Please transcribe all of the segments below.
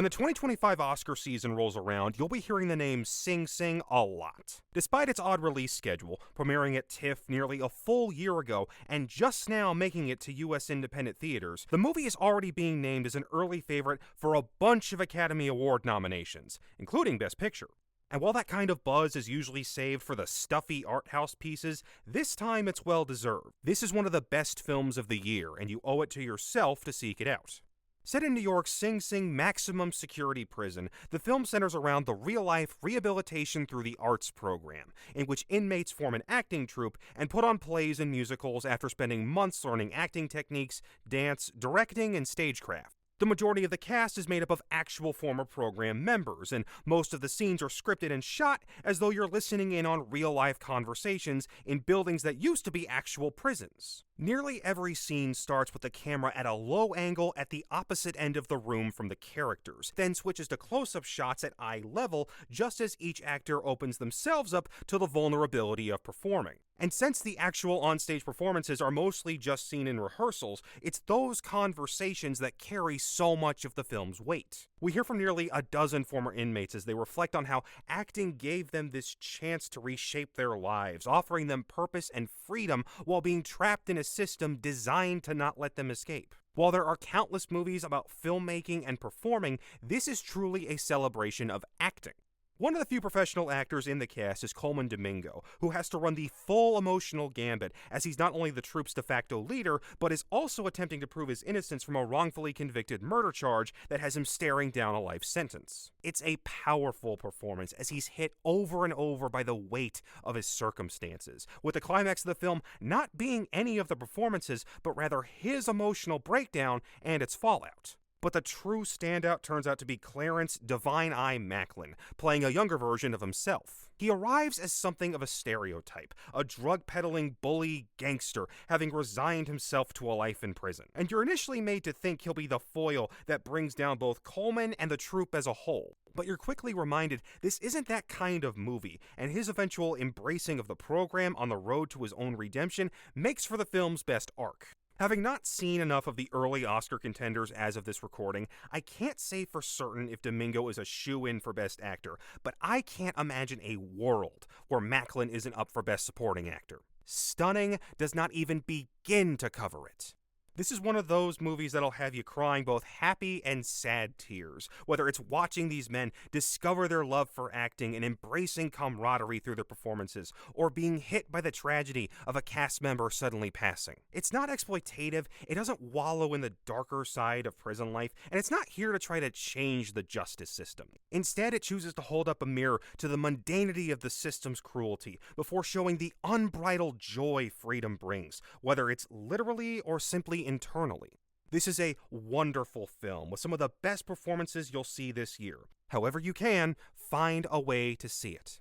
When the 2025 Oscar season rolls around, you'll be hearing the name Sing Sing a lot. Despite its odd release schedule, premiering at TIFF nearly a full year ago and just now making it to US independent theaters, the movie is already being named as an early favorite for a bunch of Academy Award nominations, including Best Picture. And while that kind of buzz is usually saved for the stuffy art house pieces, this time it's well deserved. This is one of the best films of the year, and you owe it to yourself to seek it out. Set in New York's Sing Sing maximum security prison, the film centers around the real-life rehabilitation through the arts program, in which inmates form an acting troupe and put on plays and musicals after spending months learning acting techniques, dance, directing, and stagecraft. The majority of the cast is made up of actual former program members, and most of the scenes are scripted and shot as though you're listening in on real-life conversations in buildings that used to be actual prisons. Nearly every scene starts with the camera at a low angle at the opposite end of the room from the characters, then switches to close-up shots at eye level just as each actor opens themselves up to the vulnerability of performing. And since the actual onstage performances are mostly just seen in rehearsals, it's those conversations that carry so much of the film's weight. We hear from nearly a dozen former inmates as they reflect on how acting gave them this chance to reshape their lives, offering them purpose and freedom while being trapped in a system designed to not let them escape. While there are countless movies about filmmaking and performing, this is truly a celebration of acting. One of the few professional actors in the cast is Colman Domingo, who has to run the full emotional gambit as he's not only the troupe's de facto leader, but is also attempting to prove his innocence from a wrongfully convicted murder charge that has him staring down a life sentence. It's a powerful performance as he's hit over and over by the weight of his circumstances, with the climax of the film not being any of the performances, but rather his emotional breakdown and its fallout. But the true standout turns out to be Clarence Divine Eye Maclin, playing a younger version of himself. He arrives as something of a stereotype, a drug-peddling bully gangster having resigned himself to a life in prison. And you're initially made to think he'll be the foil that brings down both Colman and the troupe as a whole. But you're quickly reminded this isn't that kind of movie, and his eventual embracing of the program on the road to his own redemption makes for the film's best arc. Having not seen enough of the early Oscar contenders as of this recording, I can't say for certain if Domingo is a shoo-in for Best Actor, but I can't imagine a world where Maclin isn't up for Best Supporting Actor. Stunning does not even begin to cover it. This is one of those movies that'll have you crying both happy and sad tears, whether it's watching these men discover their love for acting and embracing camaraderie through their performances, or being hit by the tragedy of a cast member suddenly passing. It's not exploitative, it doesn't wallow in the darker side of prison life, and it's not here to try to change the justice system. Instead, it chooses to hold up a mirror to the mundanity of the system's cruelty before showing the unbridled joy freedom brings, whether it's literally or simply internally. This is a wonderful film with some of the best performances you'll see this year. However you can, find a way to see it.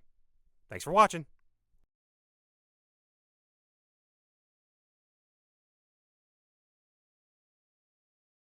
Thanks for watching.